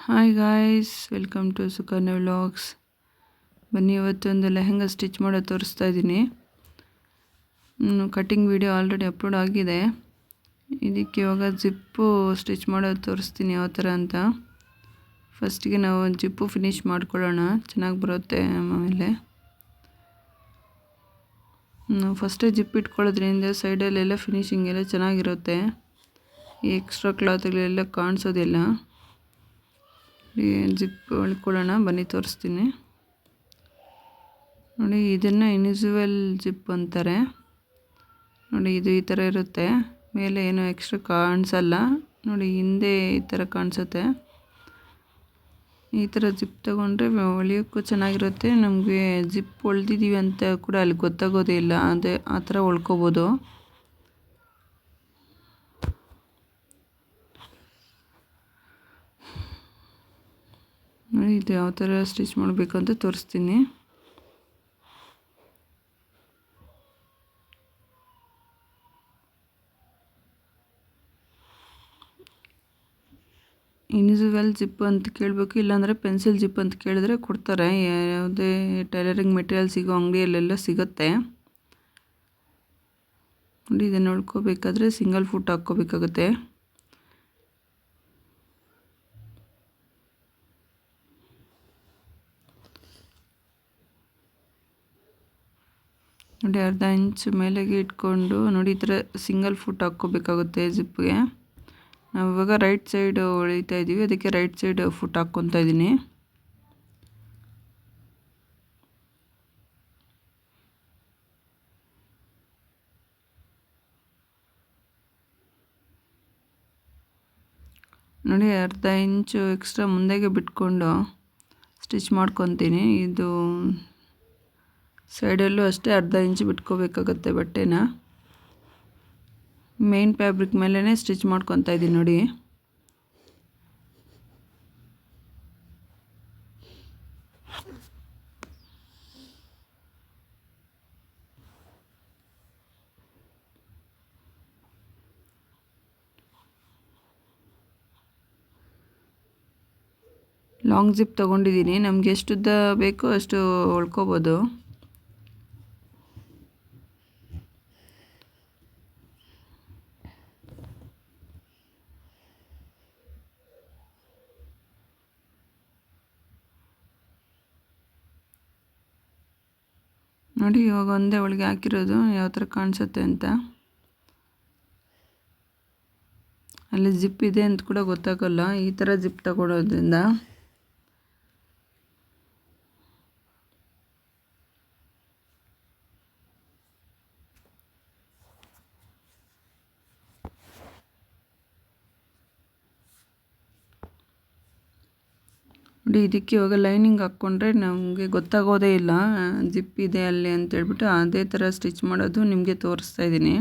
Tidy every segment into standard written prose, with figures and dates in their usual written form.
Hi guys, welcome to Sukanya vlogs. ಬನ್ನಿ, ಇವತ್ತೊಂದು lehenga stitch ಮಾಡೋದು ತೋರಿಸ್ತಾ ಇದ್ದೀನಿ. ಕಟ್ಟಿಂಗ್ ವಿಡಿಯೋ ಆಲ್ರೆಡಿ ಅಪ್ಲೋಡ್ ಆಗಿದೆ. ಇದಕ್ಕೆ ಇವಾಗ ಜಿಪ್ಪು ಸ್ಟಿಚ್ ಮಾಡೋದು ತೋರಿಸ್ತೀನಿ ಯಾವ ಥರ ಅಂತ. ಫಸ್ಟಿಗೆ ನಾವು ಜಿಪ್ಪು ಫಿನಿಷ್ ಮಾಡ್ಕೊಳ್ಳೋಣ, ಚೆನ್ನಾಗಿ ಬರುತ್ತೆ. ಆಮೇಲೆ ನಾವು ಫಸ್ಟೇ ಜಿಪ್ ಇಟ್ಕೊಳ್ಳೋದ್ರಿಂದ ಸೈಡಲ್ಲೆಲ್ಲ ಫಿನಿಶಿಂಗ್ ಎಲ್ಲ ಚೆನ್ನಾಗಿರುತ್ತೆ. ಈ ಎಕ್ಸ್ಟ್ರಾ ಕ್ಲಾತ್ಗಳೆಲ್ಲ ಕಾಣಿಸೋದಿಲ್ಲ. ಜಿಪ್ ಹೊಲ್ಕೊಳ್ಳೋಣ, ಬನ್ನಿ ತೋರಿಸ್ತೀನಿ. ನೋಡಿ, ಇದನ್ನು ಇನ್ವಿಸಿಬಲ್ ಜಿಪ್ ಅಂತಾರೆ. ನೋಡಿ, ಇದು ಈ ಥರ ಇರುತ್ತೆ. ಮೇಲೆ ಏನೋ ಎಕ್ಸ್ಟ್ರಾ ಕಾಣಿಸಲ್ಲ. ನೋಡಿ, ಹಿಂದೆ ಈ ಥರ ಕಾಣಿಸುತ್ತೆ. ಈ ಥರ ಜಿಪ್ ತೊಗೊಂಡ್ರೆ ಹೊಲಿಯೋಕ್ಕೂ ಚೆನ್ನಾಗಿರುತ್ತೆ. ನಮಗೆ ಜಿಪ್ ಹೊಲ್ದಿದ್ದೀವಿ ಅಂತ ಕೂಡ ಅಲ್ಲಿ ಗೊತ್ತಾಗೋದೇ ಇಲ್ಲ. ಅದೇ ಆ ಥರ ಹೊಲ್ಕೋಬೋದು. ನೋಡಿ, ಇದು ಯಾವ ಥರ ಸ್ಟಿಚ್ ಮಾಡಬೇಕು ಅಂತ ತೋರಿಸ್ತೀನಿ. ಇನ್ವಿಸಿಬಲ್ ಜಿಪ್ ಅಂತ ಕೇಳಬೇಕು, ಇಲ್ಲಾಂದರೆ ಪೆನ್ಸಿಲ್ ಜಿಪ್ ಅಂತ ಕೇಳಿದ್ರೆ ಕೊಡ್ತಾರೆ. ಯಾವುದೇ ಟೈಲರಿಂಗ್ ಮೆಟೀರಿಯಲ್ ಸಿಗೋ ಅಂಗಡಿಯಲ್ಲೆಲ್ಲ ಸಿಗುತ್ತೆ. ನೋಡಿ, ಇದನ್ನು ಹೊಲ್ಕೋಬೇಕಾದ್ರೆ ಸಿಂಗಲ್ ಫುಟ್ ಹಾಕ್ಕೋಬೇಕಾಗುತ್ತೆ. ನೋಡಿ, ಅರ್ಧ ಇಂಚ್ ಮೇಲೆಗೆ ಇಟ್ಕೊಂಡು ನೋಡಿ ಈ ಥರ ಸಿಂಗಲ್ ಫುಟ್ ಹಾಕ್ಕೋಬೇಕಾಗುತ್ತೆ ಜಿಪ್ಗೆ. ನಾವು ಇವಾಗ ರೈಟ್ ಸೈಡ್ ಹೊಲಿತಾ ಇದ್ದೀವಿ, ಅದಕ್ಕೆ ರೈಟ್ ಸೈಡ್ ಫುಟ್ ಹಾಕ್ಕೊತಾ ಇದ್ದೀನಿ. ನೋಡಿ, ಅರ್ಧ ಇಂಚು ಎಕ್ಸ್ಟ್ರಾ ಮುಂದೆಗೆ ಬಿಟ್ಕೊಂಡು ಸ್ಟಿಚ್ ಮಾಡ್ಕೊತೀನಿ. ಇದು ಸೈಡಲ್ಲೂ ಅಷ್ಟೇ ಅರ್ಧ ಇಂಚು ಬಿಟ್ಕೋಬೇಕಾಗತ್ತೆ ಬಟ್ಟೆನ. ಮೇನ್ ಫ್ಯಾಬ್ರಿಕ್ ಮೇಲೇ ಸ್ಟಿಚ್ ಮಾಡ್ಕೊತಾ ಇದ್ದೀನಿ. ನೋಡಿ, ಲಾಂಗ್ ಜಿಪ್ ತೊಗೊಂಡಿದ್ದೀನಿ. ನಮಗೆ ಎಷ್ಟು ಉದ್ದ ಬೇಕೋ ಅಷ್ಟು ಹೊಲ್ಕೋಬೋದು. ನೋಡಿ, ಇವಾಗ ಒಂದೇ ಒಳಗೆ ಹಾಕಿರೋದು ಯಾವ ಥರ ಕಾಣಿಸುತ್ತೆ ಅಂತ. ಅಲ್ಲಿ ಜಿಪ್ ಇದೆ ಅಂತ ಕೂಡ ಗೊತ್ತಾಗಲ್ಲ ಈ ಥರ ಜಿಪ್ ತಗೊಳ್ಳೋದ್ರಿಂದ. ನೋಡಿ, ಇದಕ್ಕೆ ಇವಾಗ ಲೈನಿಂಗ್ ಹಾಕ್ಕೊಂಡ್ರೆ ನಮಗೆ ಗೊತ್ತಾಗೋದೇ ಇಲ್ಲ ಜಿಪ್ ಇದೆ ಅಲ್ಲಿ ಅಂತೇಳ್ಬಿಟ್ಟು. ಅದೇ ಥರ ಸ್ಟಿಚ್ ಮಾಡೋದು ನಿಮಗೆ ತೋರಿಸ್ತಾ ಇದ್ದೀನಿ.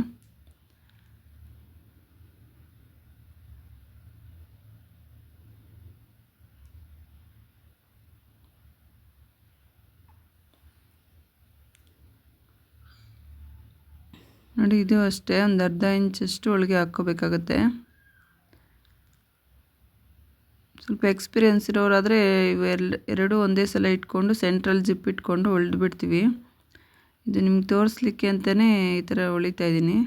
ನೋಡಿ, ಇದು ಅಷ್ಟೇ ಒಂದು ಅರ್ಧ ಇಂಚಷ್ಟು ಒಳಗೆ ಹಾಕ್ಕೋಬೇಕಾಗತ್ತೆ. ಸ್ವಲ್ಪ ಎಕ್ಸ್ಪೀರಿಯೆನ್ಸ್ ಇರೋರಾದರೆ ಎರಡೂ ಒಂದೇ ಸಲ ಇಟ್ಕೊಂಡು ಸೆಂಟ್ರಲ್ ಜಿಪ್ ಇಟ್ಕೊಂಡು ಹೊಲ್ದು ಬಿಡ್ತೀವಿ. ಇದು ನಿಮ್ಗೆ ತೋರಿಸ್ಲಿಕ್ಕೆ ಅಂತಲೇ ಈ ಥರ ಹೊಲಿತಾ ಇದ್ದೀನಿ.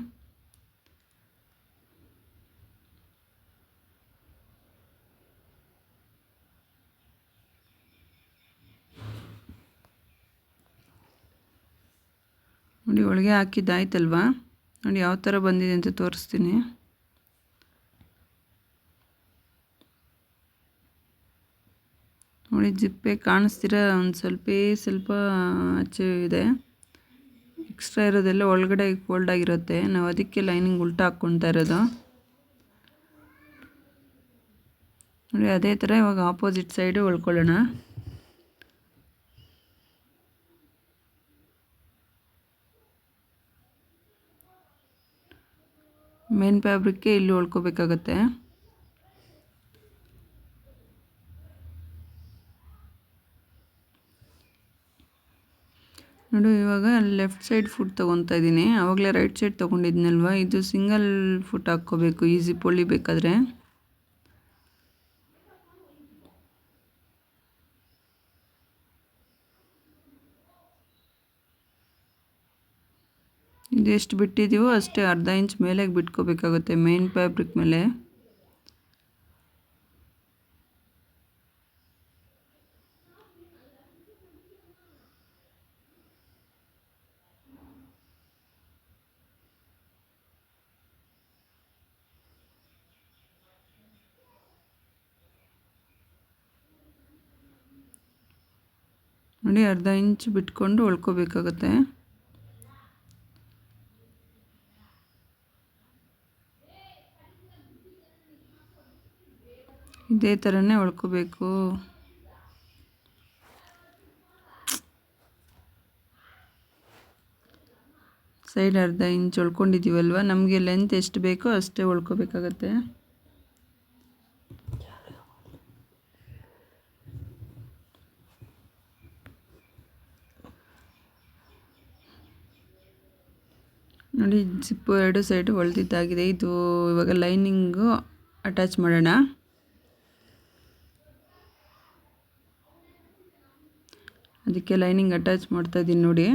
ನೋಡಿ, ಒಳಗೆ ಹಾಕಿದ್ದಾಯ್ತಲ್ವಾ. ನೋಡಿ, ಯಾವ ಥರ ಬಂದಿದೆ ಅಂತ ತೋರಿಸ್ತೀನಿ. ನೋಡಿ, ಜಿಪ್ಪೆ ಕಾಣಿಸ್ತೀರ ಒಂದು ಸ್ವಲ್ಪ ಆಚೆ ಇದೆ. ಎಕ್ಸ್ಟ್ರಾ ಇರೋದೆಲ್ಲ ಒಳಗಡೆ ಫೋಲ್ಡ್ ಆಗಿರುತ್ತೆ. ನಾವು ಅದಕ್ಕೆ ಲೈನಿಂಗ್ ಉಲ್ಟಾ ಹಾಕ್ಕೊತಾ ಇರೋದು. ನೋಡಿ, ಅದೇ ಥರ ಇವಾಗ ಆಪೋಸಿಟ್ ಸೈಡು ಹೊಲ್ಕೊಳ್ಳೋಣ. ಮೇನ್ ಫ್ಯಾಬ್ರಿಕ್ಗೆ ಇಲ್ಲಿ ಹೊಲ್ಕೋಬೇಕಾಗತ್ತೆ. ನೋಡು, ಇವಾಗ ಲೆಫ್ಟ್ ಸೈಡ್ ಫುಟ್ ತೊಗೊತಾ ಇದ್ದೀನಿ. ಆವಾಗಲೇ ರೈಟ್ ಸೈಡ್ ತೊಗೊಂಡಿದ್ನಲ್ವ, ಇದು ಸಿಂಗಲ್ ಫುಟ್ ಹಾಕ್ಕೋಬೇಕು ಈ ಜಿಪ್ ಹೊಲಿಬೇಕಾದ್ರೆ. ಇದೆಷ್ಟು ಬಿಟ್ಟಿದ್ದೀವೋ ಅಷ್ಟೇ ಅರ್ಧ ಇಂಚ್ ಮೇಲೆ ಬಿಟ್ಕೋಬೇಕಾಗುತ್ತೆ ಮೇನ್ ಫ್ಯಾಬ್ರಿಕ್ ಮೇಲೆ. ನೋಡಿ ಅರ್ಧ ಇಂಚ್ ಬಿಟ್ಕೊಂಡು ಹೊಲ್ಕೋಬೇಕಾಗತ್ತೆ. ಇದೇ ಥರನೇ ಹೊಲ್ಕೋಬೇಕು. ಸೈಡ್ ಅರ್ಧ ಇಂಚ್ ಹೊಲ್ಕೊಂಡಿದ್ದೀವಲ್ವ, ನಮಗೆ ಲೆಂತ್ ಎಷ್ಟು ಬೇಕೋ ಅಷ್ಟೇ ಹೊಲ್ಕೋಬೇಕಾಗತ್ತೆ. ನೋಡಿ ಜಿಪ್ಪು ಎರಡು ಸೈಡು ಹೊಲ್ದಿದ್ದಾಗಿದೆ. ಇದು ಇವಾಗ ಲೈನಿಂಗು ಅಟ್ಯಾಚ್ ಮಾಡೋಣ. ಅದಕ್ಕೆ ಲೈನಿಂಗ್ ಅಟ್ಯಾಚ್ ಮಾಡ್ತಾಯಿದ್ದೀನಿ ನೋಡಿ.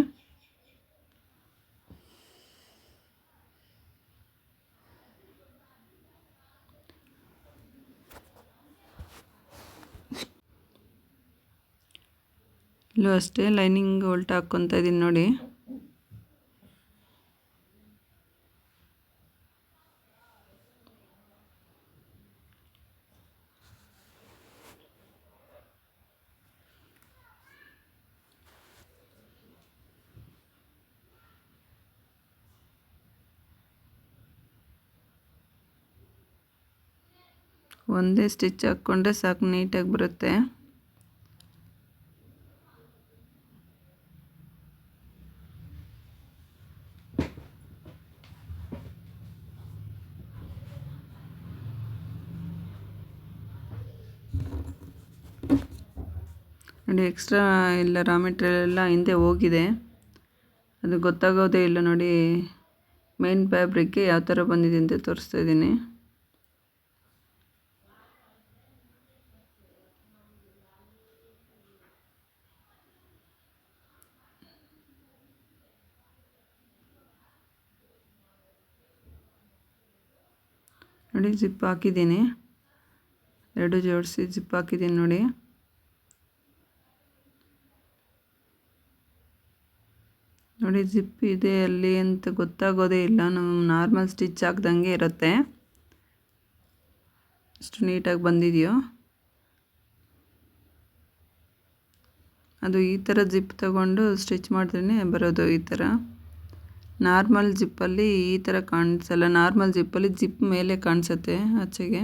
ಇಲ್ಲೂ ಅಷ್ಟೇ ಲೈನಿಂಗ್ ಹೊಲ್ಟ್ ಹಾಕ್ಕೊತಾ ಇದ್ದೀನಿ ನೋಡಿ. ಒಂದೇ ಸ್ಟಿಚ್ ಹಾಕ್ಕೊಂಡ್ರೆ ಸಾಕು, ನೀಟಾಗಿ ಬರುತ್ತೆ. ನೋಡಿ ಎಕ್ಸ್ಟ್ರಾ ಎಲ್ಲ ರಾ ಮೆಟೀರಿಯಲ್ ಎಲ್ಲ ಹಿಂದೆ ಹೋಗಿದೆ, ಅದು ಗೊತ್ತಾಗೋದೇ ಇಲ್ಲ ನೋಡಿ. ಮೇನ್ ಫ್ಯಾಬ್ರಿಕ್ಗೆ ಯಾವ ಥರ ಬಂದಿದೆ ಅಂತ ತೋರಿಸ್ತಾ ಇದ್ದೀನಿ. ನೋಡಿ ಜಿಪ್ ಹಾಕಿದ್ದೀನಿ, ಎರಡು ಜೋಡಿಸಿ ಜಿಪ್ ಹಾಕಿದ್ದೀನಿ ನೋಡಿ. ನೋಡಿ ಜಿಪ್ ಇದೆ ಅಲ್ಲಿ ಅಂತ ಗೊತ್ತಾಗೋದೇ ಇಲ್ಲ, ನಮ್ಮ ನಾರ್ಮಲ್ ಸ್ಟಿಚ್ ಹಾಕ್ದಂಗೆ ಇರುತ್ತೆ. ಎಷ್ಟು ನೀಟಾಗಿ ಬಂದಿದೆಯೋ. ಅದು ಈ ಥರ ಜಿಪ್ ತಗೊಂಡು ಸ್ಟಿಚ್ ಮಾಡಿದ್ರೇ ಬರೋದು ಈ ಥರ. ನಾರ್ಮಲ್ ಜಿಪ್ಪಲ್ಲಿ ಈ ಥರ ಕಾಣಿಸಲ್ಲ, ನಾರ್ಮಲ್ ಜಿಪ್ಪಲ್ಲಿ ಜಿಪ್ ಮೇಲೆ ಕಾಣಿಸುತ್ತೆ ಆಚೆಗೆ.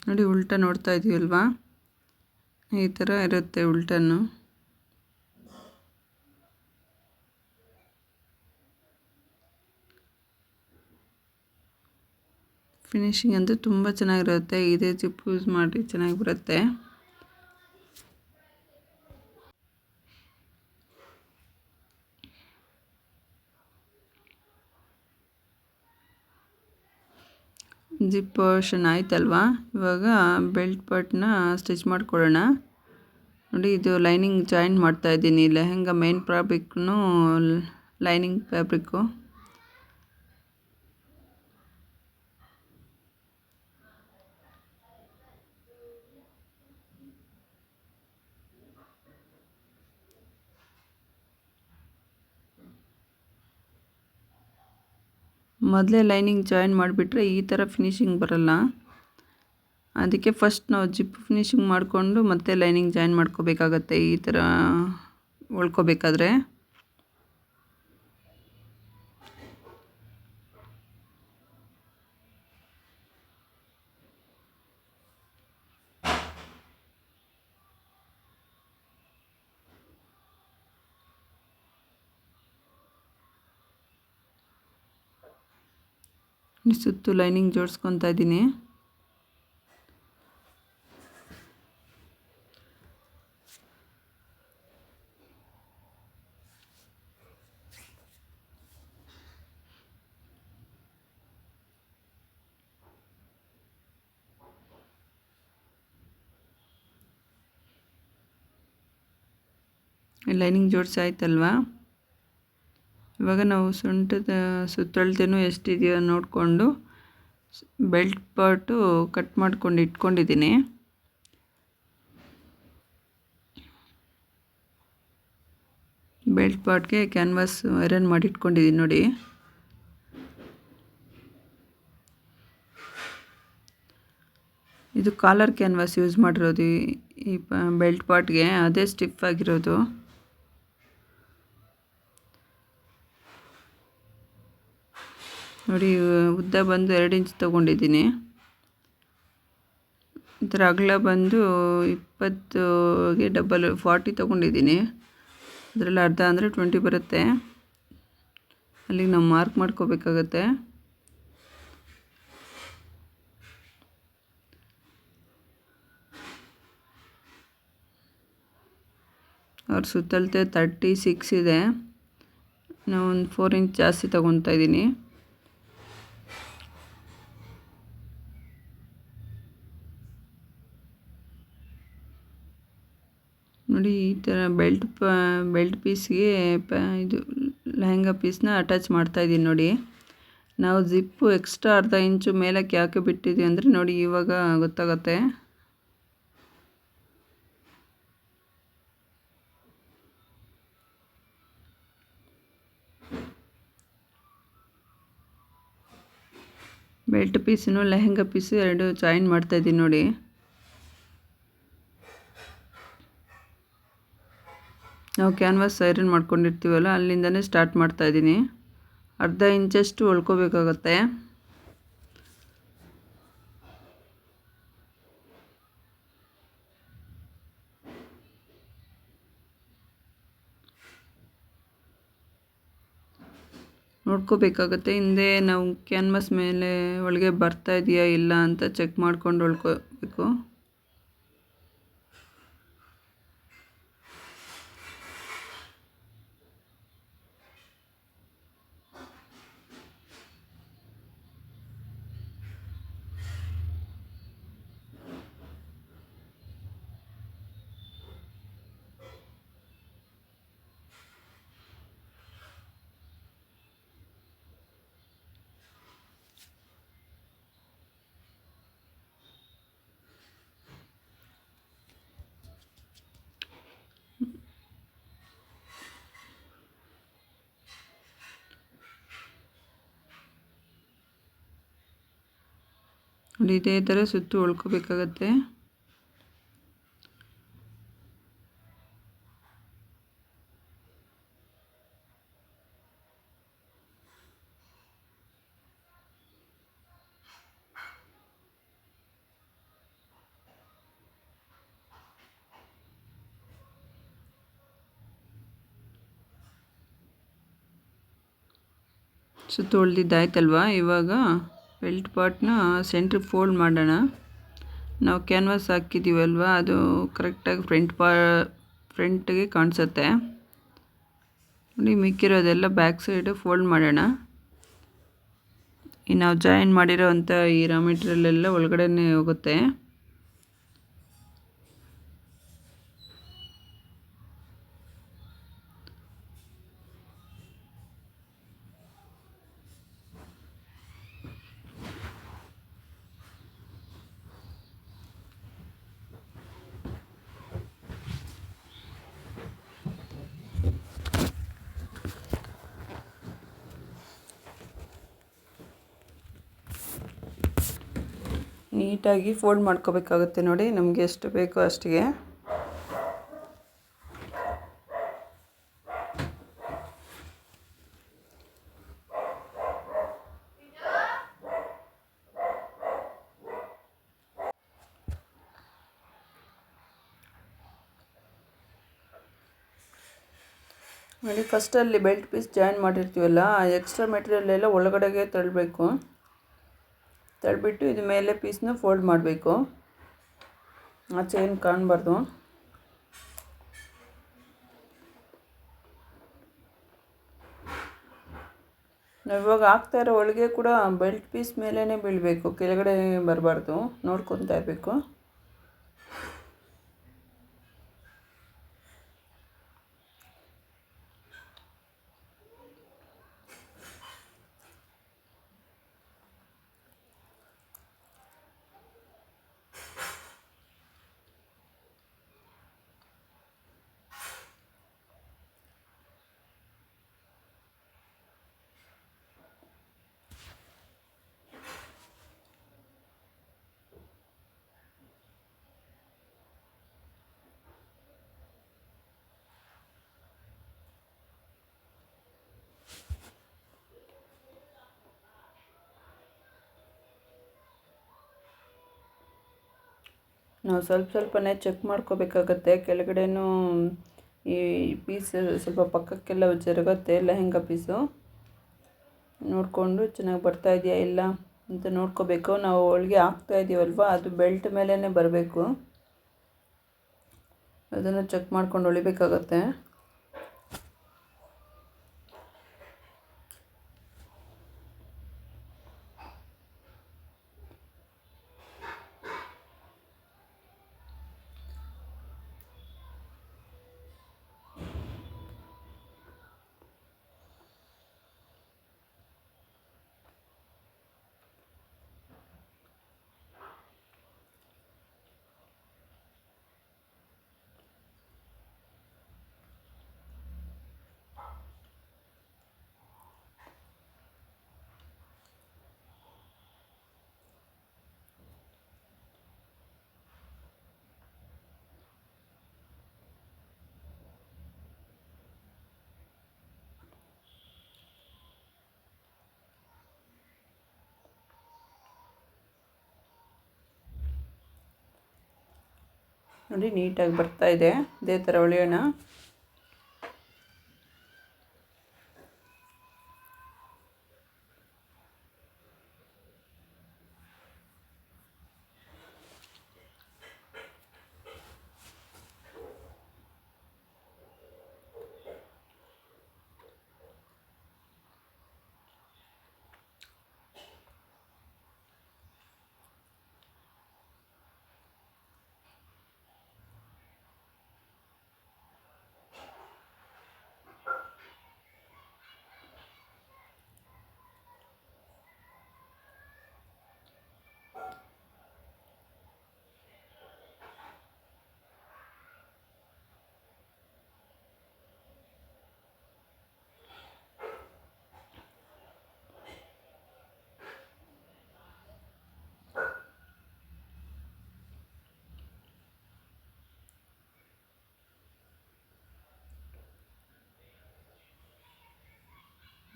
ನೋಡಿ ಉಲ್ಟಾ ನೋಡ್ತಾ ಇದೀವಲ್ವಾ, ಈ ಥರ ಇರುತ್ತೆ ಉಲ್ಟನ್ನು. ಫಿನಿಶಿಂಗ್ ಅಂತೂ ತುಂಬ ಚೆನ್ನಾಗಿರುತ್ತೆ. ಇದೇ ಜಿಪ್ ಯೂಸ್ ಮಾಡಿ ಚೆನ್ನಾಗಿ ಬರುತ್ತೆ. ಜಿಪ್ ಪೋರ್ಷನ್ ಆಯ್ತಲ್ವಾ, ಇವಾಗ ಬೆಲ್ಟ್ ಪಾರ್ಟ್ನ ಸ್ಟಿಚ್ ಮಾಡ್ಕೊಳ್ಳೋಣ. ನೋಡಿ ಇದು ಲೈನಿಂಗ್ ಜಾಯಿನ್ ಮಾಡ್ತಾಯಿದ್ದೀನಿ, ಲೆಹಂಗಾ ಮೇನ್ ಫ್ಯಾಬ್ರಿಕ್ನು ಲೈನಿಂಗ್ ಫ್ಯಾಬ್ರಿಕ್ಕು. ಮೊದಲೇ ಲೈನಿಂಗ್ ಜಾಯಿನ್ ಮಾಡಿಬಿಟ್ರೆ ಈ ಥರ ಫಿನಿಶಿಂಗ್ ಬರಲ್ಲ. ಅದಕ್ಕೆ ಫಸ್ಟ್ ನಾವು ಜಿಪ್ ಫಿನಿಶಿಂಗ್ ಮಾಡಿಕೊಂಡು ಮತ್ತೆ ಲೈನಿಂಗ್ ಜಾಯಿನ್ ಮಾಡ್ಕೋಬೇಕಾಗತ್ತೆ ಈ ಥರ ಹೊಲ್ಕೋಬೇಕಾದ್ರೆ. ಸುತ್ತು ಲೈನಿಂಗ್ ಜೋಡಿಸ್ಕೊತಾ ಇದ್ದೀನಿ. ಲೈನಿಂಗ್ ಜೋಡಿಸಿ ಆಯ್ತಲ್ವಾ. ಇವಾಗ ನಾವು ಸೊಂಟದ ಸುತ್ತಳತೆನೂ ಎಷ್ಟಿದೆಯೋ ನೋಡಿಕೊಂಡು ಬೆಲ್ಟ್ ಪಾರ್ಟು ಕಟ್ ಮಾಡ್ಕೊಂಡು ಇಟ್ಕೊಂಡಿದ್ದೀನಿ. ಬೆಲ್ಟ್ ಪಾರ್ಟ್ಗೆ ಕ್ಯಾನ್ವಾಸ್ ಐರನ್ ಮಾಡಿ ಇಟ್ಕೊಂಡಿದ್ದೀನಿ ನೋಡಿ. ಇದು ಕಾಲರ್ ಕ್ಯಾನ್ವಾಸ್ ಯೂಸ್ ಮಾಡಿರೋದು ಈ ಬೆಲ್ಟ್ ಪಾರ್ಟ್ಗೆ, ಅದೇ ಸ್ಟಿಫ್ ಆಗಿರೋದು. ನೋಡಿ ಉದ್ದ ಬಂದು 2 ಇಂಚ್ ತೊಗೊಂಡಿದ್ದೀನಿ. ಈ ಥರ ಅಗಲ ಬಂದು 20ಗೆ ಡಬಲ್ 40 ತೊಗೊಂಡಿದ್ದೀನಿ. ಅದರಲ್ಲಿ ಅರ್ಧ ಅಂದರೆ 20 ಬರುತ್ತೆ. ಅಲ್ಲಿಗೆ ನಾವು ಮಾರ್ಕ್ ಮಾಡ್ಕೋಬೇಕಾಗತ್ತೆ. ಅವ್ರ ಸುತ್ತಳತೆ 36 ಇದೆ. ನಾವು ಒಂದು 4 ಇಂಚ್ ಜಾಸ್ತಿ ತೊಗೊತಾ ಇದ್ದೀನಿ. ನೋಡಿ ಈ ಥರ ಬೆಲ್ಟ್ ಪೀಸ್ಗೆ ಇದು ಲೆಹಂಗಾ ಪೀಸ್ನ ಅಟ್ಯಾಚ್ ಮಾಡ್ತಾಯಿದ್ದೀನಿ ನೋಡಿ. ನಾವು ಜಿಪ್ಪು ಎಕ್ಸ್ಟ್ರಾ ಅರ್ಧ ಇಂಚು ಮೇಲಕ್ಕೆ ಯಾಕೆ ಬಿಟ್ಟಿದ್ವಿ ಅಂದರೆ ನೋಡಿ ಇವಾಗ ಗೊತ್ತಾಗತ್ತೆ. ಬೆಲ್ಟ್ ಪೀಸನ್ನು ಲೆಹಂಗಾ ಪೀಸು 2 ಜಾಯಿನ್ ಮಾಡ್ತಾಯಿದ್ದೀನಿ ನೋಡಿ. ನಾವು ಕ್ಯಾನ್ವಾಸ್ ಐರನ್ ಮಾಡ್ಕೊಂಡಿರ್ತೀವಲ್ಲ ಅಲ್ಲಿಂದನೇ ಸ್ಟಾರ್ಟ್ ಮಾಡ್ತಾಯಿದ್ದೀನಿ. ಅರ್ಧ ಇಂಚಷ್ಟು ಹೊಲ್ಕೋಬೇಕಾಗತ್ತೆ. ನೋಡ್ಕೋಬೇಕಾಗತ್ತೆ. ಹಿಂದೆ ನಾವು ಕ್ಯಾನ್ವಾಸ್ ಮೇಲೆ ಒಳಗೆ ಬರ್ತಾ ಇದೆಯಾ ಇಲ್ಲ ಅಂತ ಚೆಕ್ ಮಾಡ್ಕೊಂಡು ಹೊಲ್ಕೋಬೇಕು. ನೋಡಿ ಇದೇ ಥರ ಸುತ್ತು ಹೊಲ್ಕೋಬೇಕಾಗತ್ತೆ. ಸುತ್ತು ಹೊಲ್ದಿದ್ದಾಯ್ತಲ್ವ. ಇವಾಗ ಬೆಲ್ಟ್ ಪಾರ್ಟ್ನ ಸೆಂಟ್ರಿಗೆ ಫೋಲ್ಡ್ ಮಾಡೋಣ. ನಾವು ಕ್ಯಾನ್ವಾಸ್ ಹಾಕಿದ್ದೀವಲ್ವ ಅದು ಕರೆಕ್ಟಾಗಿ ಫ್ರಂಟ್ಗೆ ಕಾಣಿಸುತ್ತೆ ನೋಡಿ. ಮಿಕ್ಕಿರೋದೆಲ್ಲ ಬ್ಯಾಕ್ ಸೈಡು ಫೋಲ್ಡ್ ಮಾಡೋಣ. ಈ ನಾವು ಜಾಯಿನ್ ಮಾಡಿರೋ ಅಂಥ ಈ ರಾ ಮೆಟೀರಿಯಲ್ ಎಲ್ಲ ಒಳಗಡೆನೇ ಹೋಗುತ್ತೆ. ನೀಟಾಗಿ ಫೋಲ್ಡ್ ಮಾಡ್ಕೋಬೇಕಾಗುತ್ತೆ ನೋಡಿ, ನಮಗೆ ಎಷ್ಟು ಬೇಕೋ ಅಷ್ಟಿಗೆ. ನೋಡಿ ಫಸ್ಟಲ್ಲಿ ಬೆಲ್ಟ್ ಪೀಸ್ ಜಾಯಿನ್ ಮಾಡಿರ್ತೀವಲ್ಲ ಆ ಎಕ್ಸ್ಟ್ರಾ ಮೆಟೀರಿಯಲ್ ಎಲ್ಲ ಒಳಗಡೆಗೆ ತಳ್ಳಬೇಕು. ತಳ್ಳಿಬಿಟ್ಟು ಇದು ಮೇಲೆ ಪೀಸ್ನ ಫೋಲ್ಡ್ ಮಾಡಬೇಕು. ಆಚೆ ಏನು ಕಾಣಬಾರ್ದು. ನಾವು ಇವಾಗ ಹಾಕ್ತಾ ಇರೋ ಒಳಗೆ ಕೂಡ ಬೆಲ್ಟ್ ಪೀಸ್ ಮೇಲೇ ಬೀಳಬೇಕು, ಕೆಳಗಡೆ ಬರಬಾರ್ದು. ನೋಡ್ಕೊತಾ ಇರಬೇಕು. ನಾವು ಸ್ವಲ್ಪನೇ ಚೆಕ್ ಮಾಡ್ಕೋಬೇಕಾಗತ್ತೆ. ಕೆಳಗಡೆನೂ ಈ ಪೀಸ್ ಸ್ವಲ್ಪ ಪಕ್ಕಕ್ಕೆಲ್ಲ ಜರುಗುತ್ತೆ ಲೆಹಂಗಾ ಪೀಸು. ನೋಡಿಕೊಂಡು ಚೆನ್ನಾಗಿ ಬರ್ತಾ ಇದೆಯಾ ಇಲ್ಲ ಅಂತ ನೋಡ್ಕೋಬೇಕು. ನಾವು ಹೊಲಿಗೆ ಹಾಕ್ತಾ ಇದ್ದೀವಲ್ವ, ಅದು ಬೆಲ್ಟ್ ಮೇಲೇ ಬರಬೇಕು. ಅದನ್ನು ಚೆಕ್ ಮಾಡ್ಕೊಂಡು ಹೊಲಿಬೇಕಾಗತ್ತೆ. ನೋಡಿ ನೀಟಾಗಿ ಬರ್ತಾ ಇದೆ. ಇದೇ ಥರ ಹೊಲಿಯೋಣ.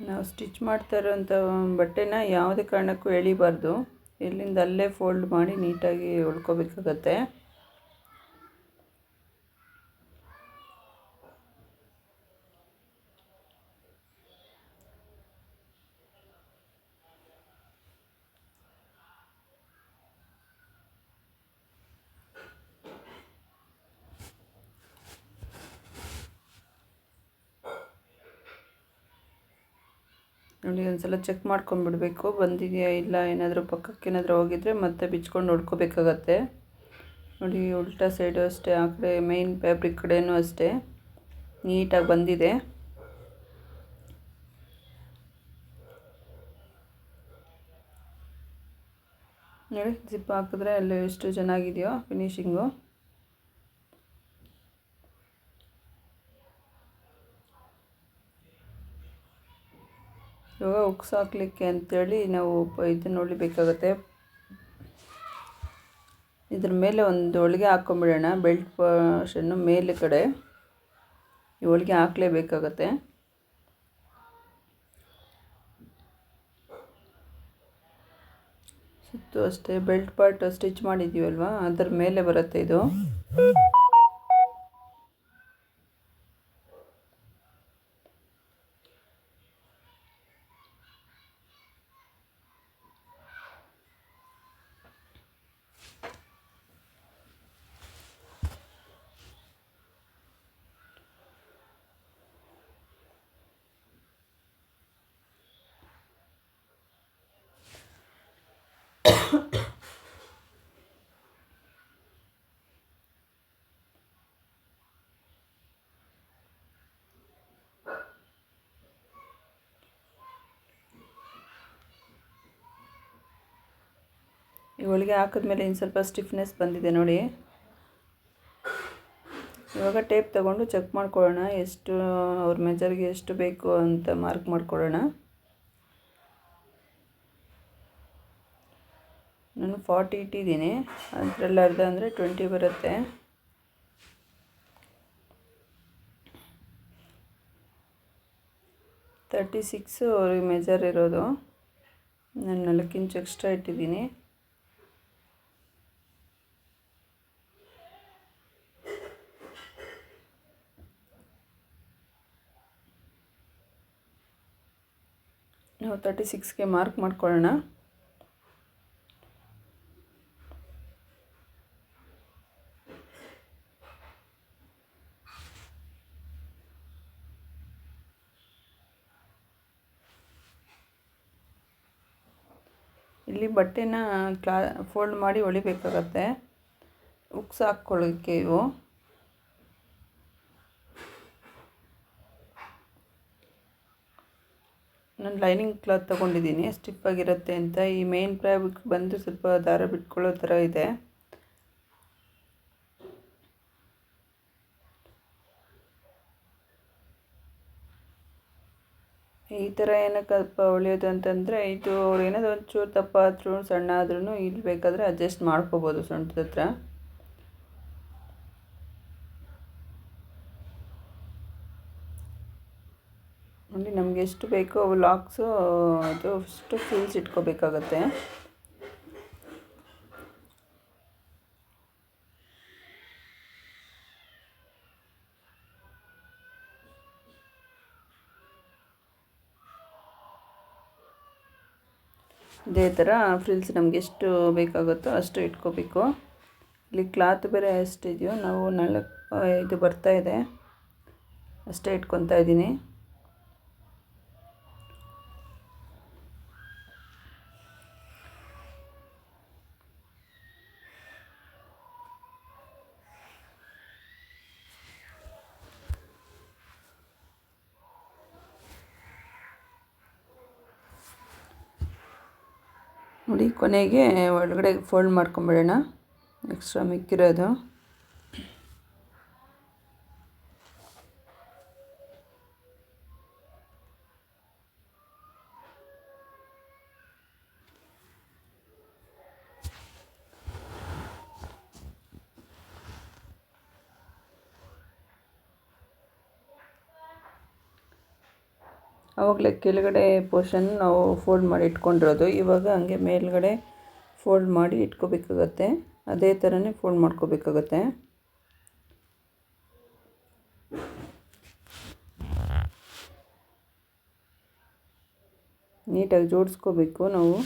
ನಾವು ಸ್ಟಿಚ್ ಮಾಡ್ತಾ ಇರೋಂಥ ಬಟ್ಟೆನ ಯಾವುದೇ ಕಾರಣಕ್ಕೂ ಎಳಿಬಾರ್ದು. ಇಲ್ಲಿಂದ ಅಲ್ಲೇ ಫೋಲ್ಡ್ ಮಾಡಿ ನೀಟಾಗಿ ಹೊಲ್ಕೋಬೇಕಾಗತ್ತೆ. ನೋಡಿ ಒಂದ್ಸಲ ಚೆಕ್ ಮಾಡ್ಕೊಂಡ್ಬಿಡ್ಬೇಕು, ಬಂದಿದೆಯಾ ಇಲ್ಲ. ಏನಾದರೂ ಪಕ್ಕಕ್ಕೆ ಏನಾದರೂ ಹೋಗಿದ್ರೆ ಮತ್ತೆ ಬಿಚ್ಕೊಂಡು ಹೊಡ್ಕೋಬೇಕಾಗತ್ತೆ. ನೋಡಿ ಉಲ್ಟಾ ಸೈಡು ಅಷ್ಟೇ, ಆ ಕಡೆ ಮೇನ್ ಫ್ಯಾಬ್ರಿಕ್ ಕಡೆಯೂ ಅಷ್ಟೇ ನೀಟಾಗಿ ಬಂದಿದೆ. ನೋಡಿ ಜಿಪ್ ಹಾಕಿದ್ರೆ ಅಲ್ಲಿ ಎಷ್ಟು ಚೆನ್ನಾಗಿದೆಯೋ ಫಿನಿಶಿಂಗು. ಇವಾಗ ಉಕ್ಸ್ ಹಾಕ್ಲಿಕ್ಕೆ ಅಂಥೇಳಿ ನಾವು ಇದನ್ನು ಹೊಲಿಬೇಕಾಗತ್ತೆ. ಇದ್ರ ಮೇಲೆ ಒಂದು ಹೊಲಿಗೆ ಹಾಕ್ಕೊಂಬಿಡೋಣ. ಬೆಲ್ಟ್ ಪೋರ್ಷನ್ನು ಮೇಲೆ ಕಡೆ ಈ ಹೊಲಿಗೆ ಹಾಕಲೇಬೇಕಾಗತ್ತೆ. ಸುತ್ತು ಅಷ್ಟೇ ಬೆಲ್ಟ್ ಪಾರ್ಟ್ ಸ್ಟಿಚ್ ಮಾಡಿದ್ದೀವಲ್ವ, ಅದರ ಮೇಲೆ ಬರುತ್ತೆ ಇದು. ಈ ಹೊಲಿಗೆ ಹಾಕಿದ್ಮೇಲೆ ಇನ್ನು ಸ್ವಲ್ಪ ಸ್ಟಿಫ್ನೆಸ್ ಬಂದಿದೆ ನೋಡಿ. ಇವಾಗ ಟೇಪ್ ತಗೊಂಡು ಚೆಕ್ ಮಾಡ್ಕೊಳ್ಳೋಣ, ಎಷ್ಟು ಅವ್ರ ಮೆಜರ್ಗೆ ಎಷ್ಟು ಬೇಕು ಅಂತ ಮಾರ್ಕ್ ಮಾಡ್ಕೊಳ್ಳೋಣ. ನಾನು 40 ಇಟ್ಟಿದ್ದೀನಿ, ಅದರಲ್ಲಿ ಅರ್ಧ ಅಂದರೆ 20 ಬರುತ್ತೆ. ತರ್ಟಿ 36 ಅವ್ರಿಗೆ ಮೆಜರ್ ಇರೋದು. ನಾನು 4 ಇಂಚ್ ಎಕ್ಸ್ಟ್ರಾ ಇಟ್ಟಿದ್ದೀನಿ. ನಾವು 36ಗೆ ಮಾರ್ಕ್ ಮಾಡ್ಕೊಳ್ಳೋಣ. ಇಲ್ಲಿ ಬಟ್ಟೆನ ಫೋಲ್ಡ್ ಮಾಡಿ ಹೊಲಿಬೇಕಾಗತ್ತೆ. ಉಕ್ಸ್ ಹಾಕ್ಕೊಳ್ಳೋಕ್ಕೆ ಇವು. ನಾನು ಲೈನಿಂಗ್ ಕ್ಲಾತ್ ತೊಗೊಂಡಿದ್ದೀನಿ ಸ್ಟಿಫಾಗಿರುತ್ತೆ ಅಂತ. ಈ ಮೇನ್ ಫ್ಯಾಬ್ರಿಕ್ ಬಂದು ಸ್ವಲ್ಪ ದಾರ ಬಿಟ್ಕೊಳ್ಳೋ ಥರ ಇದೆ. ಈ ಥರ ಏನಕ್ಕಪ್ಪ ಹೊಲಿಯೋದು ಅಂತಂದರೆ, ಇದು ಅವ್ರು ಏನಾದರೂ ಒಂಚೂರು ದಪ್ಪ ಆದ್ರೂ ಸಣ್ಣ ಆದ್ರೂ ಇಲ್ಲಿ ಬೇಕಾದರೆ ಅಡ್ಜಸ್ಟ್ ಮಾಡ್ಕೋಬೋದು ಸೊಂಟದ ಹತ್ರ. ನೋಡಿ ನಮಗೆ ಎಷ್ಟು ಬೇಕೋ ಅವು ಲಾಕ್ಸು ಅದು ಅಷ್ಟು ಫೀಲ್ಸ್ ಇಟ್ಕೋಬೇಕಾಗತ್ತೆ. ಇದೇ ಥರ ಫ್ರಿಲ್ಸ್ ನಮಗೆ ಎಷ್ಟು ಬೇಕಾಗುತ್ತೋ ಅಷ್ಟು ಇಟ್ಕೋಬೇಕು. ಇಲ್ಲಿ ಕ್ಲಾತ್ ಬೇರೆ ಎಷ್ಟಿದೆಯೋ ನಾವು 4-5 ಬರ್ತಾಯಿದೆ ಅಷ್ಟೇ ಇಟ್ಕೊತಾ ಇದ್ದೀನಿ. ನೋಡಿ ಕೊನೆಗೆ ಒಳಗಡೆ ಫೋಲ್ಡ್ ಮಾಡ್ಕೊಂಬಿಡೋಣ ಎಕ್ಸ್ಟ್ರಾ ಮಿಕ್ಕಿರೋದು. ಆವಾಗಲೇ ಕೆಳಗಡೆ ಪೋರ್ಷನ್ ನಾವು ಫೋಲ್ಡ್ ಮಾಡಿ ಇಟ್ಕೊಂಡಿರೋದು, ಇವಾಗ ಹಂಗೆ ಮೇಲ್ಗಡೆ ಫೋಲ್ಡ್ ಮಾಡಿ ಇಟ್ಕೋಬೇಕಾಗತ್ತೆ. ಅದೇ ಥರನೇ ಫೋಲ್ಡ್ ಮಾಡ್ಕೋಬೇಕಾಗತ್ತೆ. ನೀಟಾಗಿ ಜೋಡಿಸ್ಕೋಬೇಕು ನಾವು.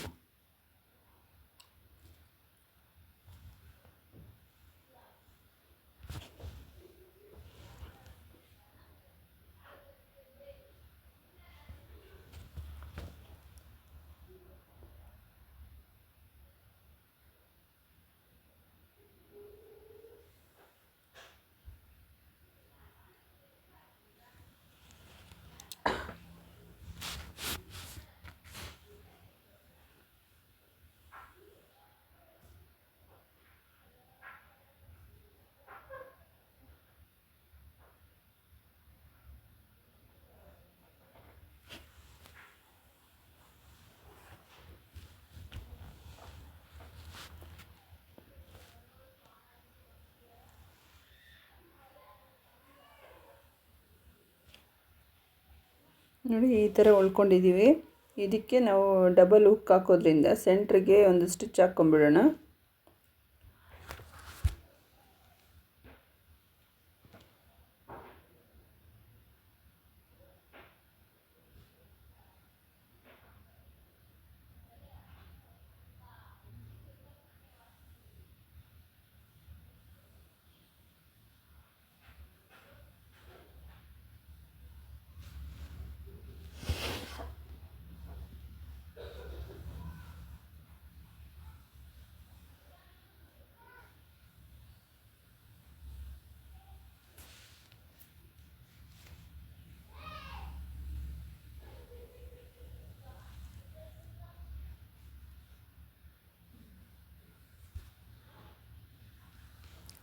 ನೋಡಿ ಈ ಥರ ಉಳ್ಕೊಂಡಿದ್ದೀವಿ. ಇದಕ್ಕೆ ನಾವು ಡಬಲ್ ಹುಕ್ ಹಾಕೋದ್ರಿಂದ ಸೆಂಟ್ರಿಗೆ ಒಂದು ಸ್ಟಿಚ್ ಹಾಕ್ಕೊಂಬಿಡೋಣ.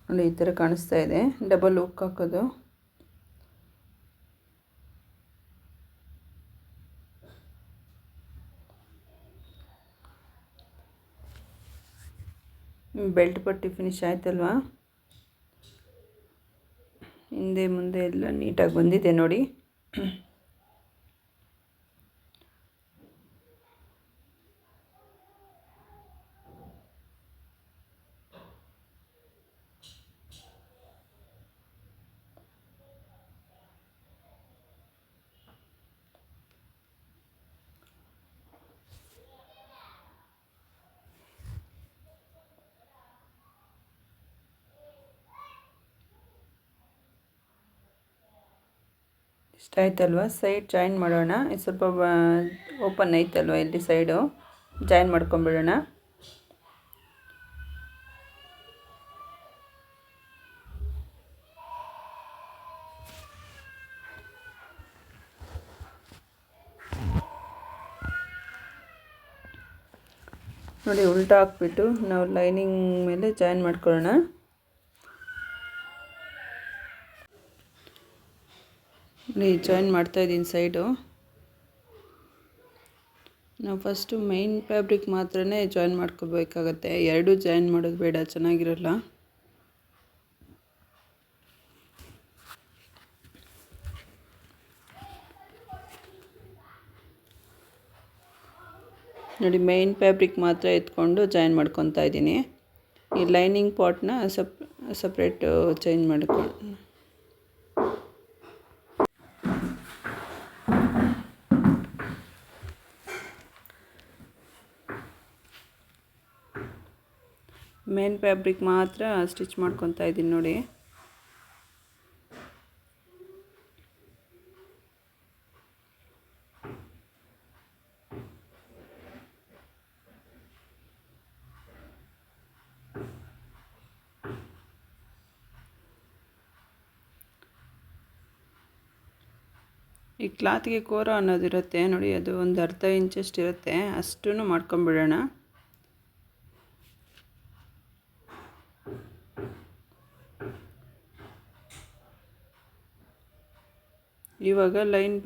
ನೋಡಿ ಈ ಥರ ಕಾಣಿಸ್ತಾ ಇದೆ ಡಬಲ್ ಹುಕ್ ಹಾಕೋದು. ಬೆಲ್ಟ್ ಪಟ್ಟಿ ಫಿನಿಶ್ ಆಯ್ತಲ್ವಾ? ಹಿಂದೆ ಮುಂದೆ ಎಲ್ಲ ನೀಟಾಗಿ ಬಂದಿದೆ ನೋಡಿ. ಇಷ್ಟ ಆಯ್ತಲ್ವ, ಸೈಡ್ ಜಾಯಿನ್ ಮಾಡೋಣ. ಇದು ಸ್ವಲ್ಪ ಓಪನ್ ಐತಲ್ವ ಇಲ್ಲಿ ಸೈಡು, ಜಾಯಿನ್ ಮಾಡ್ಕೊಂಬಿಡೋಣ. ನೋಡಿ ಉಲ್ಟಾ ಹಾಕ್ಬಿಟ್ಟು ನಾವು ಲೈನಿಂಗ್ ಮೇಲೆ ಜಾಯಿನ್ ಮಾಡ್ಕೊಳ್ಳೋಣ. ನೋಡಿ ಜಾಯಿನ್ ಮಾಡ್ತಾಯಿದ್ದೀನಿ ಸೈಡು. ನಾವು ಫಸ್ಟು ಮೈನ್ ಫ್ಯಾಬ್ರಿಕ್ ಮಾತ್ರನೇ ಜಾಯಿನ್ ಮಾಡ್ಕೋಬೇಕಾಗತ್ತೆ, ಎರಡೂ ಜಾಯಿನ್ ಮಾಡೋದು ಬೇಡ, ಚೆನ್ನಾಗಿರಲ್ಲ. ನೋಡಿ ಮೈನ್ ಫ್ಯಾಬ್ರಿಕ್ ಮಾತ್ರ ಎತ್ಕೊಂಡು ಜಾಯಿನ್ ಮಾಡ್ಕೊತಾ ಇದ್ದೀನಿ. ಈ ಲೈನಿಂಗ್ ಪಾರ್ಟ್ನ ಸಪ್ರೇಟು ಚೇಂಜ್ ಮಾಡ್ಕೊಂಡು ಮೇನ್ ಫ್ಯಾಬ್ರಿಕ್ ಮಾತ್ರ ಸ್ಟಿಚ್ ಮಾಡ್ಕೊತಾ ಇದ್ದೀನಿ ನೋಡಿ. ಈ ಕ್ಲಾತ್ಗೆ ಕೋರ ಅನ್ನೋದಿರುತ್ತೆ ನೋಡಿ, ಅದು ಒಂದು ಅರ್ಧ ಇಂಚಷ್ಟು ಇರುತ್ತೆ, ಅಷ್ಟೂ ಮಾಡ್ಕೊಂಬಿಡೋಣ. ಇವಾಗ ಲೈನಿಂಗ್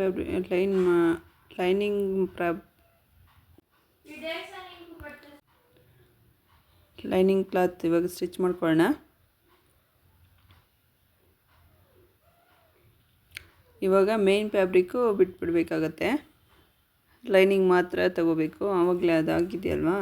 ಕ್ಲಾತ್ ಇವಾಗ ಸ್ಟಿಚ್ ಮಾಡ್ಕೊಳ್ಳೋಣ. ಇವಾಗ ಮೇನ್ ಫ್ಯಾಬ್ರಿಕ್ಕು ಬಿಟ್ಬಿಡ್ಬೇಕಾಗತ್ತೆ, ಲೈನಿಂಗ್ ಮಾತ್ರ ತಗೋಬೇಕು. ಆವಾಗಲೇ ಅದಾಗಿದೆಯಲ್ವಾ.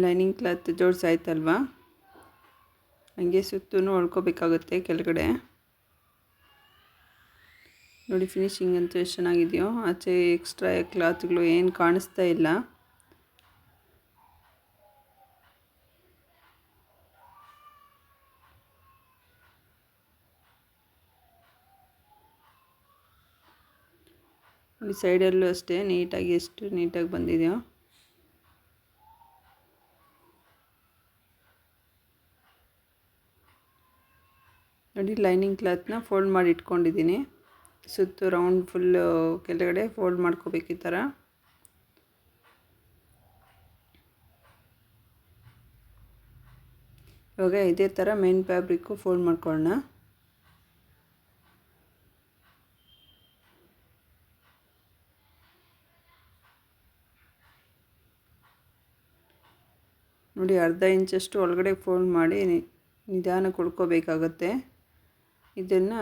ಲೈನಿಂಗ್ ಕ್ಲಾತ್ ಜೋಡಿಸಾಯ್ತಲ್ವಾ, ಹಂಗೆ ಸುತ್ತೂ ಹೊಲ್ಕೋಬೇಕಾಗುತ್ತೆ ಕೆಳಗಡೆ. ನೋಡಿ ಫಿನಿಶಿಂಗ್ ಅಂತೂ ಎಷ್ಟು ಚೆನ್ನಾಗಿದೆಯೋ. ಆಚೆ ಎಕ್ಸ್ಟ್ರಾ ಕ್ಲಾತ್ಗಳು ಏನು ಕಾಣಿಸ್ತಾ ಇಲ್ಲ. ನೋಡಿ ಸೈಡಲ್ಲೂ ಅಷ್ಟೇ ನೀಟಾಗಿ, ಎಷ್ಟು ನೀಟಾಗಿ ಬಂದಿದೆಯೋ. ನೋಡಿ ಲೈನಿಂಗ್ ಕ್ಲಾತ್ನ ಫೋಲ್ಡ್ ಮಾಡಿ ಇಟ್ಕೊಂಡಿದ್ದೀನಿ, ಸುತ್ತು ರೌಂಡ್ ಫುಲ್ಲು ಕೆಳಗಡೆ ಫೋಲ್ಡ್ ಮಾಡ್ಕೋಬೇಕು ಈ ಥರ. ಇವಾಗ ಇದೇ ಥರ ಮೇನ್ ಫ್ಯಾಬ್ರಿಕ್ಕು ಫೋಲ್ಡ್ ಮಾಡ್ಕೊಳ್ಳೋಣ. ನೋಡಿ ಅರ್ಧ ಇಂಚಷ್ಟು ಒಳಗಡೆ ಫೋಲ್ಡ್ ಮಾಡಿ ನಿಧಾನಕ್ಕೆ ಉಳ್ಕೋಬೇಕಾಗತ್ತೆ. ಇದನ್ನು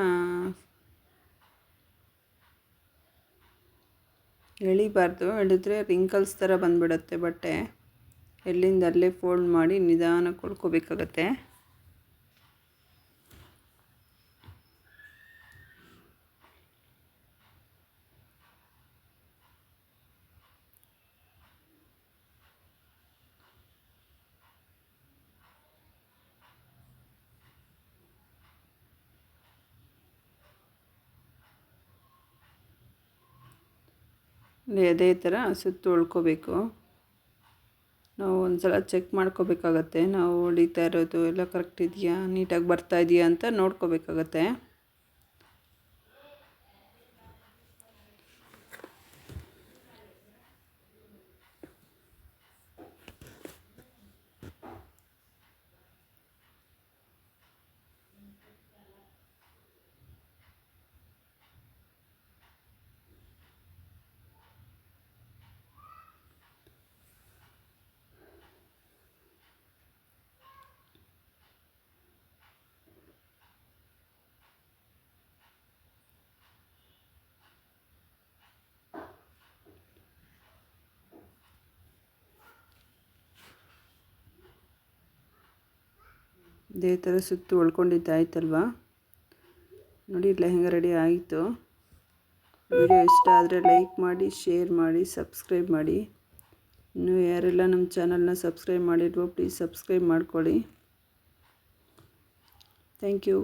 ಎಳಿಬಾರ್ದು, ಎಳೆದ್ರೆ ರಿಂಕಲ್ಸ್ ಥರ ಬಂದುಬಿಡುತ್ತೆ ಬಟ್ಟೆ. ಎಲ್ಲಿಂದ ಅಲ್ಲೇ ಫೋಲ್ಡ್ ಮಾಡಿ ನಿಧಾನಕ್ಕೆ ಉಳ್ಕೋಬೇಕಾಗತ್ತೆ. ಅದೇ ಥರ ಸುತ್ತು ಉಳ್ಕೋಬೇಕು. ನಾವು ಒಂದು ಸಲ ಚೆಕ್ ಮಾಡ್ಕೋಬೇಕಾಗತ್ತೆ, ನಾವು ಹೊಲಿತಾ ಇರೋದು ಎಲ್ಲ ಕರೆಕ್ಟ್ ಇದೆಯಾ, ನೀಟಾಗಿ ಬರ್ತಾ ಇದೆಯಾ ಅಂತ ನೋಡ್ಕೋಬೇಕಾಗತ್ತೆ. ಇದೇ ಥರ ಸುತ್ತು ಹೊಳ್ಕೊಂಡಿದ್ದಾಯ್ತಲ್ವ. ನೋಡಿ ಲೆಹಂಗಾ ರೆಡಿ ಆಯಿತು. ವಿಡಿಯೋ ಇಷ್ಟ ಆದರೆ ಲೈಕ್ ಮಾಡಿ, ಶೇರ್ ಮಾಡಿ, ಸಬ್ಸ್ಕ್ರೈಬ್ ಮಾಡಿ. ಇನ್ನೂ ಯಾರೆಲ್ಲ ನಮ್ಮ ಚಾನಲ್ನ ಸಬ್ಸ್ಕ್ರೈಬ್ ಮಾಡಿಲ್ವೋ ಪ್ಲೀಸ್ ಸಬ್ಸ್ಕ್ರೈಬ್ ಮಾಡ್ಕೊಳ್ಳಿ. Thank you.